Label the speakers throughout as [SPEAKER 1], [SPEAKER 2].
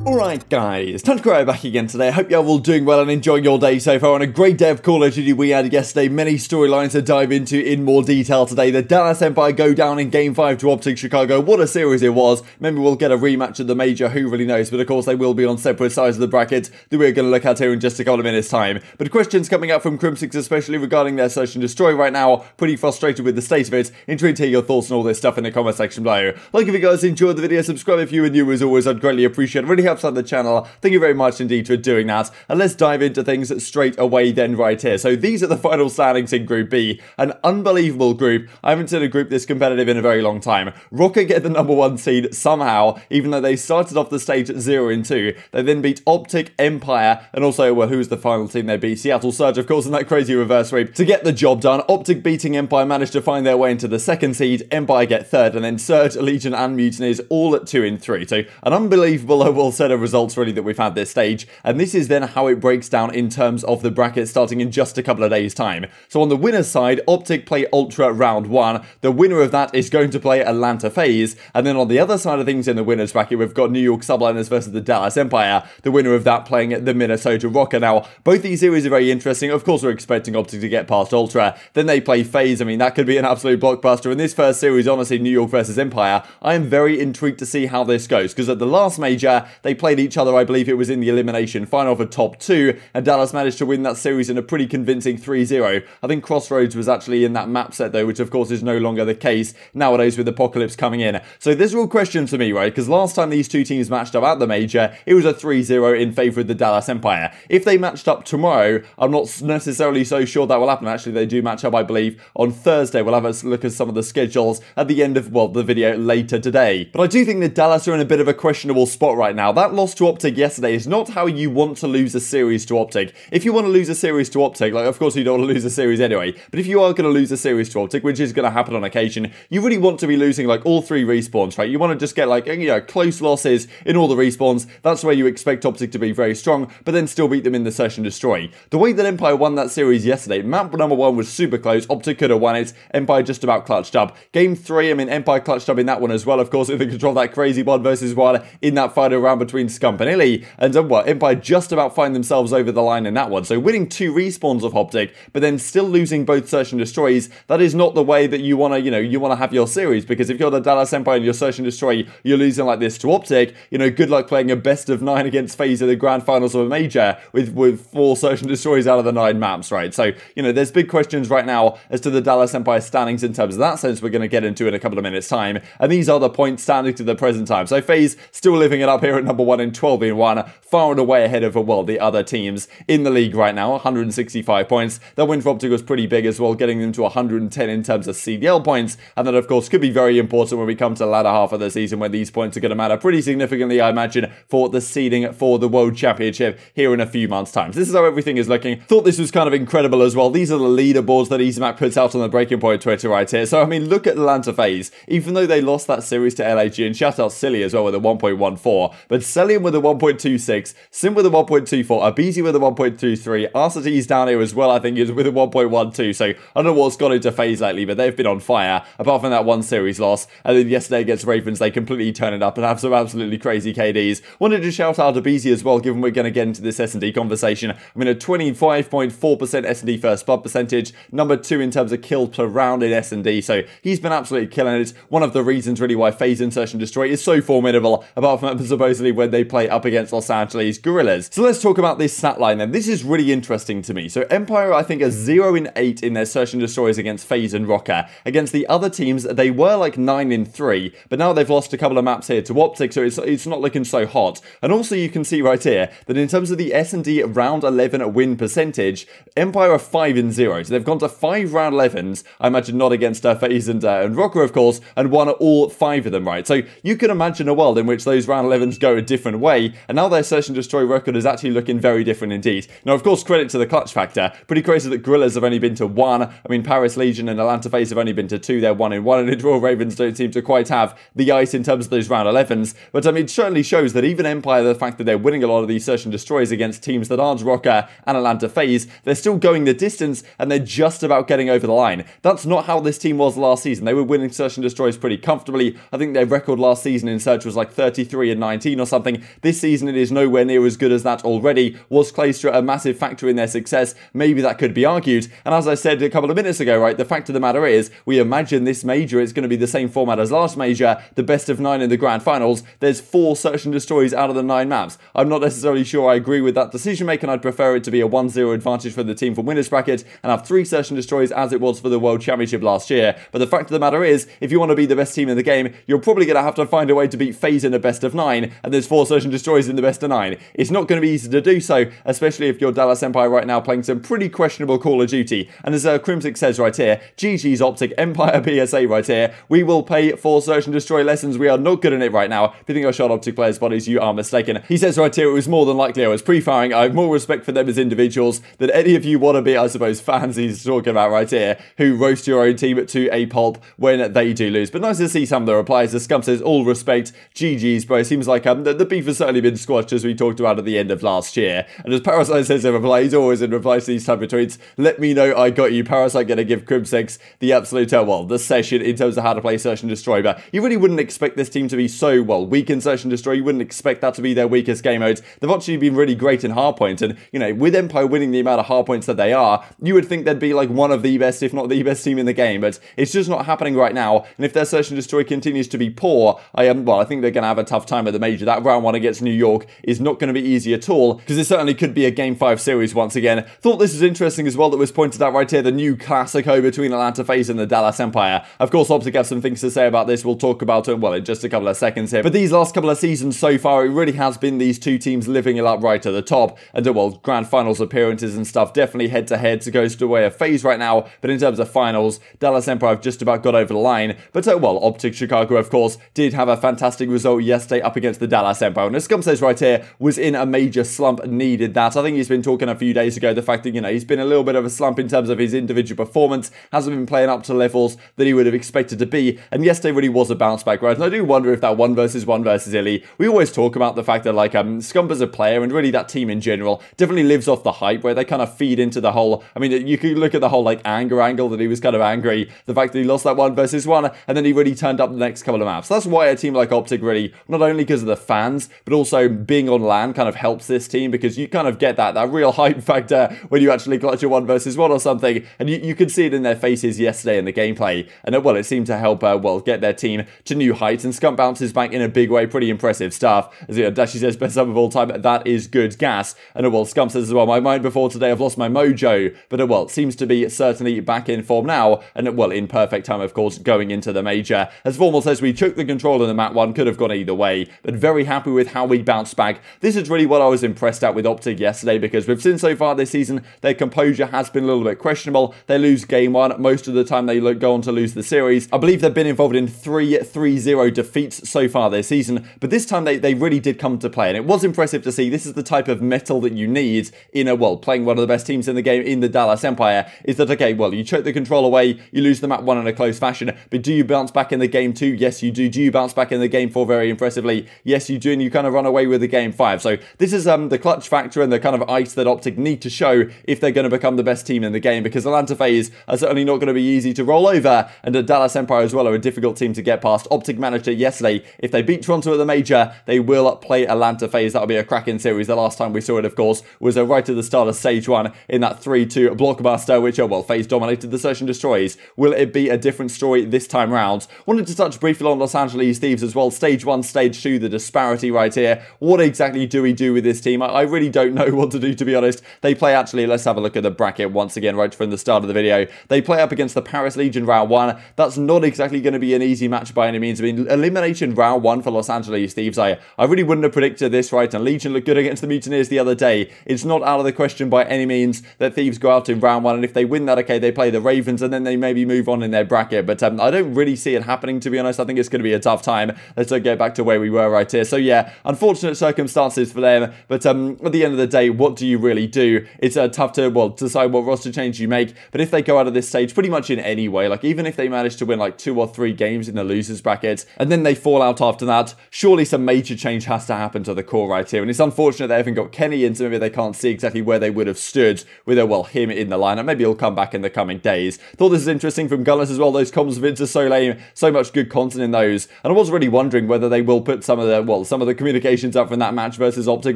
[SPEAKER 1] Alright guys, TunchCryo back again today. I hope you're all doing well and enjoying your day so far. On a great day of Call of Duty we had yesterday. Many storylines to dive into in more detail today. The Dallas Empire go down in Game 5 to Optic Chicago. What a series it was. Maybe we'll get a rematch at the Major, who really knows. But of course they will be on separate sides of the bracket that we're going to look at here in just a couple of minutes time. But questions coming up from Crimsix, especially regarding their Search and Destroy right now. Pretty frustrated with the state of it. Intrigued to hear your thoughts on all this stuff in the comment section below. Like if you guys enjoyed the video, subscribe if you are new as always. I'd greatly appreciate it. Really helps out the channel. Thank you very much indeed for doing that. And let's dive into things straight away then right here. So these are the final standings in Group B. An unbelievable group. I haven't seen a group this competitive in a very long time. Rocket get the #1 seed somehow, even though they started off the stage at 0-2. They then beat Optic, Empire, and also, well, who's the final team they beat? Seattle Surge, of course, in that crazy reverse sweep to get the job done. Optic beating Empire managed to find their way into the 2nd seed. Empire get 3rd, and then Surge, Legion, and Mutineers all at 2 and 3. So an unbelievable overall set of results really that we've had this stage, and this is then how it breaks down in terms of the bracket starting in just a couple of days time. So on the winner's side, Optic play Ultra round 1. The winner of that is going to play Atlanta FaZe, and then on the other side of things in the winner's bracket we've got New York Subliners versus the Dallas Empire, the winner of that playing the Minnesota Rocket. Now both these series are very interesting. Of course we're expecting Optic to get past Ultra, then they play FaZe. I mean, that could be an absolute blockbuster. In this first series, honestly, New York versus Empire, I am very intrigued to see how this goes, because at the last Major they played each other. I believe it was in the elimination final for top 2, and Dallas managed to win that series in a pretty convincing 3-0. I think Crossroads was actually in that map set though, which of course is no longer the case nowadays with Apocalypse coming in. So there's a real question for me, right? Because last time these two teams matched up at the Major, it was a 3-0 in favour of the Dallas Empire. If they matched up tomorrow, I'm not necessarily so sure that will happen. Actually, they do match up, I believe, on Thursday. We'll have a look at some of the schedules at the end of, well, the video later today. But I do think that Dallas are in a bit of a questionable spot right now. That loss to Optic yesterday is not how you want to lose a series to Optic. If you want to lose a series to Optic, like, of course you don't want to lose a series anyway, but if you are going to lose a series to Optic, which is going to happen on occasion, you really want to be losing like all 3 respawns, right? You want to just get like, you know, close losses in all the respawns. That's where you expect Optic to be very strong, but then still beat them in the Search and Destroy. The way that Empire won that series yesterday, map #1 was super close. Optic could have won it. Empire just about clutched up. Game 3, I mean, Empire clutched up in that one as well, of course, with the control of that crazy 1 versus 1 in that final round between Scump and Illy. And what, Empire just about find themselves over the line in that one. So winning 2 respawns of Optic, but then still losing both Search and Destroys, that is not the way that you want to, you know, you want to have your series, because if you're the Dallas Empire and you're Search and Destroy, you're losing like this to Optic, you know, good luck playing a best of 9 against FaZe in the grand finals of a Major with 4 Search and Destroys out of the 9 maps, right? So, you know, there's big questions right now as to the Dallas Empire standings in terms of that sense we're going to get into in a couple of minutes time, and these are the points standing to the present time. So FaZe still living it up here at #1 in 12-1, far and away ahead of, well, the other teams in the league right now, 165 points. That win for Optic was pretty big as well, getting them to 110 in terms of CDL points, and that of course could be very important when we come to the latter half of the season, where these points are going to matter pretty significantly, I imagine, for the seeding for the World Championship here in a few months' time. So this is how everything is looking. Thought this was kind of incredible as well. These are the leaderboards that EasyMac puts out on the Breaking Point Twitter right here. So I mean, look at Atlanta FaZe. Even though they lost that series to LAG, and shout out Silly as well with a 1.14, but Celium with a 1.26, Sim with a 1.24, Abizi with a 1.23, Arcity's down here as well, I think, is with a 1.12. So I don't know what's gone into FaZe lately, but they've been on fire, apart from that one series loss. And then yesterday against Ravens, they completely turn it up and have some absolutely crazy KDs. Wanted to shout out Abizi as well, given we're going to get into this S&D conversation. I mean, a 25.4% S&D first blood percentage, #2 in terms of kills per round in S&D. So he's been absolutely killing it. One of the reasons really why FaZe in Search and Destroy is so formidable, apart from supposedly when they play up against Los Angeles Guerrillas. So let's talk about this stat line then. This is really interesting to me. So Empire, I think, are 0-8 in their Search and Destroys against FaZe and Rocker. Against the other teams, they were like 9-3, but now they've lost a couple of maps here to Optic, so it's not looking so hot. And also you can see right here that in terms of the S&D round 11 win percentage, Empire are 5-0. So they've gone to 5 round 11s, I imagine not against FaZe and Rocker, of course, and won all 5 of them, right? So you can imagine a world in which those round 11s go a different way, and now their Search and Destroy record is actually looking very different indeed. Now, of course, credit to the clutch factor. Pretty crazy that Guerrillas have only been to 1. I mean, Paris Legion and Atlanta FaZe have only been to 2. They're 1-1, and Royal Ravens don't seem to quite have the ice in terms of those round 11s. But I mean, it certainly shows that even Empire, the fact that they're winning a lot of these Search and Destroys against teams that aren't Rocker and Atlanta FaZe, they're still going the distance, and they're just about getting over the line. That's not how this team was last season. They were winning Search and Destroys pretty comfortably. I think their record last season in Search was like 33-19 or something. This season it is nowhere near as good as that already. Was Claystra a massive factor in their success? Maybe that could be argued. And as I said a couple of minutes ago, right, the fact of the matter is, we imagine this major is going to be the same format as last major, the best of 9 in the grand finals. There's 4 Search and Destroys out of the 9 maps. I'm not necessarily sure I agree with that decision making. I'd prefer it to be a 1-0 advantage for the team from winners bracket and have 3 Search and Destroys as it was for the World Championship last year. But the fact of the matter is, if you want to be the best team in the game, you're probably going to have to find a way to beat FaZe in a best of 9, and there's 4 Search and Destroys in the best of 9. It's not going to be easy to do so, especially if you're Dallas Empire right now playing some pretty questionable Call of Duty. And as Crimsic says right here, GG's Optic, Empire PSA right here, we will pay for Search and Destroy lessons. We are not good in it right now. If you think I shot Optic players' bodies, you are mistaken. He says right here, it was more than likely I was pre-firing. I have more respect for them as individuals than any of you want to be, I suppose, fans he's talking about right here, who roast your own team to a pulp when they do lose. But nice to see some of the replies. The Scum says, all respect, GG's, bro. It seems like the beef has certainly been squashed, as we talked about at the end of last year. And as Parasite says in reply, he's always in reply to these type of tweets, let me know I got you. Parasite going to give Crimsix the absolute, well, the session in terms of how to play Search and Destroy. But you really wouldn't expect this team to be so, well, weak in Search and Destroy. You wouldn't expect that to be their weakest game mode. They've actually been really great in hardpoint. And, you know, with Empire winning the amount of hardpoints that they are, you would think they'd be like one of the best, if not the best team in the game. But it's just not happening right now. And if their Search and Destroy continues to be poor, I think they're going to have a tough time at the major. That round 1 against New York is not going to be easy at all, because it certainly could be a Game 5 series once again. Thought this was interesting as well that was pointed out right here, the new Classico between Atlanta FaZe and the Dallas Empire. Of course, Optic have some things to say about this. We'll talk about it, well, in just a couple of seconds here. But these last couple of seasons so far, it really has been these two teams living it up right at the top. And, well, grand finals appearances and stuff, definitely head-to-head goes to the way of FaZe right now. But in terms of finals, Dallas Empire have just about got over the line. But, well, Optic Chicago, of course, did have a fantastic result yesterday up against the Dallas Empire. And as Scum says right here, was in a major slump, needed that. I think he's been talking a few days ago, the fact that, you know, he's been a little bit of a slump in terms of his individual performance, hasn't been playing up to levels that he would have expected to be, and yesterday really was a bounce back, right? And I do wonder if that 1 versus 1 versus Illy, we always talk about the fact that, like, Scump as a player, and really that team in general, definitely lives off the hype, where they kind of feed into the whole, I mean, you could look at the whole, like, anger angle, that he was kind of angry, the fact that he lost that 1 versus 1, and then he really turned up the next couple of maps. That's why a team like Optic really, not only because of the fans, but also being on LAN kind of helps this team, because you kind of get that real hype factor when you actually clutch a 1 versus 1 or something, and you could see it in their faces yesterday in the gameplay, and well, it seemed to help, well, get their team to new heights, and Scump bounces back in a big way, pretty impressive stuff. As you know, Dashi says, best sub of all time, that is good gas, and well, Scump says as well, my mind before today, I've lost my mojo, but well, it seems to be certainly back in form now, and well, in perfect time, of course, going into the major. As Formal says, we took the control in the map 1, could have gone either way, but very happy with how we bounced back. This is really what I was impressed at with Optic yesterday, because we've seen so far this season, their composure has been a little bit questionable. They lose game 1, most of the time they go on to lose the series. I believe they've been involved in 3 3-0 defeats so far this season, but this time they really did come to play, and it was impressive to see. This is the type of metal that you need in a, well, playing one of the best teams in the game in the Dallas Empire, is that, okay, well, you choke the control away, you lose the map 1 in a close fashion, but do you bounce back in the game 2? Yes, you do. Do you bounce back in the game 4 very impressively? Yes, you do, and you kind of run away with the game 5. So this is the clutch factor and the kind of ice that Optic need to show if they're going to become the best team in the game, because Atlanta FaZe are certainly not going to be easy to roll over, and the Dallas Empire as well are a difficult team to get past. Optic managed it yesterday. If they beat Toronto at the major, they will play Atlanta FaZe. That'll be a cracking series. The last time we saw it, of course, was right at the start of Stage 1 in that 3-2 blockbuster, which, well, FaZe dominated the Search and Destroys. Will it be a different story this time round? Wanted to touch briefly on Los Angeles Thieves as well. Stage 1, Stage 2, the disparity right here. What exactly do we do with this team? I really don't know what to do, to be honest. They play, actually, let's have a look at the bracket once again right from the start of the video. They play up against the Paris Legion round 1. That's not exactly going to be an easy match by any means. I mean, elimination round 1 for Los Angeles Thieves. I really wouldn't have predicted this, right? And Legion looked good against the Mutineers the other day. It's not out of the question by any means that Thieves go out in round 1, and if they win that, okay, they play the Ravens, and then they maybe move on in their bracket. But I don't really see it happening, to be honest. I think it's going to be a tough time. Let's get back to where we were right here. So yeah, unfortunate circumstances for them, but at the end of the day, what do you really do? It's tough to, well, decide what roster change you make, but if they go out of this stage pretty much in any way, like even if they manage to win like 2 or 3 games in the losers bracket, and then they fall out after that, surely some major change has to happen to the core right here, and it's unfortunate they haven't got Kenny in, so maybe they can't see exactly where they would have stood with, well, him in the lineup. Maybe he'll come back in the coming days. Thought this is interesting from Gunners as well, those comms of Vince are so lame, so much good content in those, and I was really wondering whether they will put some of the, well, some of the communications up from that match versus Optic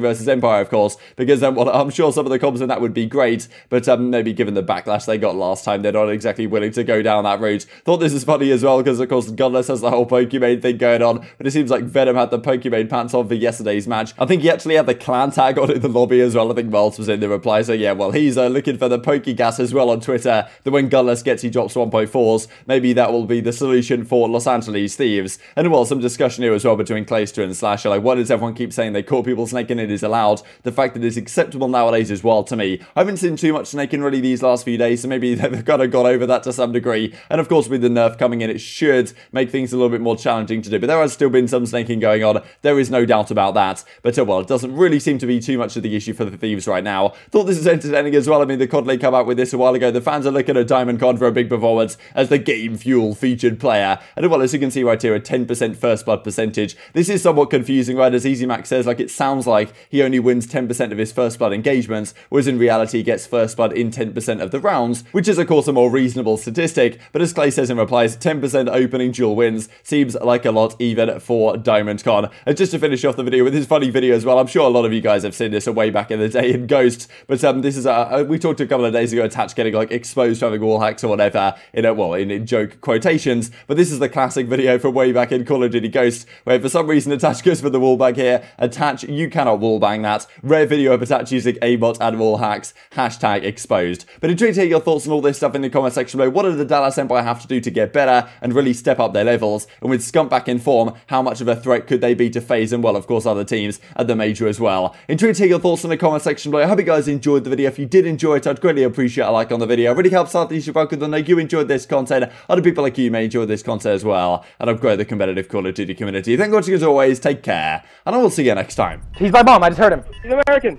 [SPEAKER 1] versus Empire, of course, because well, I'm sure some of the comms in that would be great, but maybe given the backlash they got last time, they're not exactly willing to go down that route. Thought this is funny as well, because of course Gunless has the whole Pokimane thing going on, but it seems like Venom had the Pokimane pants on for yesterday's match. I think he actually had the clan tag on in the lobby as well. I think Miles was in the reply, so yeah, well, he's looking for the Pokegas as well on Twitter, that when Gunless gets he drops 1.4s, maybe that will be the solution for Los Angeles Thieves. And well, some discussion here as well between Clayster and Slasher, like, why does everyone keep saying they caught people snaking? It is allowed. The fact that it's acceptable nowadays is wild to me. I haven't seen too much snaking really these last few days, so maybe they've kind of got over that to some degree. And of course, with the nerf coming in, it should make things a little bit more challenging to do. But there has still been some snaking going on. There is no doubt about that. But well, it doesn't really seem to be too much of the issue for the Thieves right now. Thought this is entertaining as well. I mean, the COD League came out with this a while ago. The fans are looking at Diamond Con for a big performance as the Game Fuel featured player. And well, as you can see right here, a 10% first blood percentage. This is somewhat confusing, right? As EasyMax says, like, it sounds like he only wins 10% of his first blood engagements, whereas in reality he gets first blood in 10% of the rounds, which is of course a more reasonable statistic. But as Clay says in replies, 10% opening duel wins seems like a lot even for Diamond Con. And just to finish off the video with his funny video as well, I'm sure a lot of you guys have seen this way back in the day in Ghost, but this is we talked a couple of days ago, Attach getting like exposed for having wall hacks or whatever in in joke quotations, but this is the classic video from way back in Call of Duty Ghost, where for some reason Attach goes for the wallbang here. Attach, you cannot wallbang that. Rare video of Attach using aimbot and wall hacks, hashtag exposed. But intrigued to hear your thoughts on all this stuff in the comment section below. What do the Dallas Empire have to do to get better and really step up their levels? And with Scump back in form, how much of a threat could they be to FaZe and, well, of course, other teams at the Major as well? Intrigued to hear your thoughts in the comment section below. I hope you guys enjoyed the video. If you did enjoy it, I'd greatly appreciate a like on the video. It really helps out the YouTube algorithm. Know you enjoyed this content. Other people like you may enjoy this content as well, and I've grown the competitive Call of Duty community. Thank you for watching as always. Take care, and I will see you next time.
[SPEAKER 2] He's by bomb. I just heard him.
[SPEAKER 3] He's American.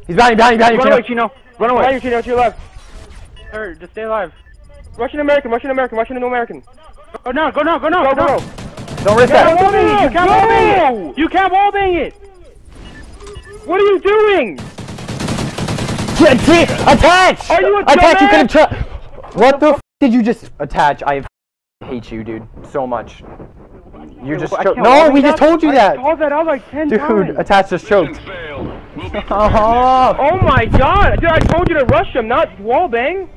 [SPEAKER 2] He's behind you.
[SPEAKER 3] Run away, Chino. Run away. Behind you, Chino. To your left.
[SPEAKER 4] Sir, just stay alive.
[SPEAKER 3] Russian American. Russian no American.
[SPEAKER 4] Go now.
[SPEAKER 3] Go.
[SPEAKER 2] Don't risk that.
[SPEAKER 3] You can't wallbang it. You can't wallbang it. What are you doing?
[SPEAKER 2] Attach!
[SPEAKER 3] Are you a
[SPEAKER 2] Attach, you
[SPEAKER 3] dumbass?
[SPEAKER 2] could have What the f did you just attach? I hate you, dude, so much. You just choked. No, we just told you that.
[SPEAKER 3] I called that out like 10 times.
[SPEAKER 2] Dude, Attach just choked.
[SPEAKER 3] Oh my god. Dude, I told you to rush him, not wallbang.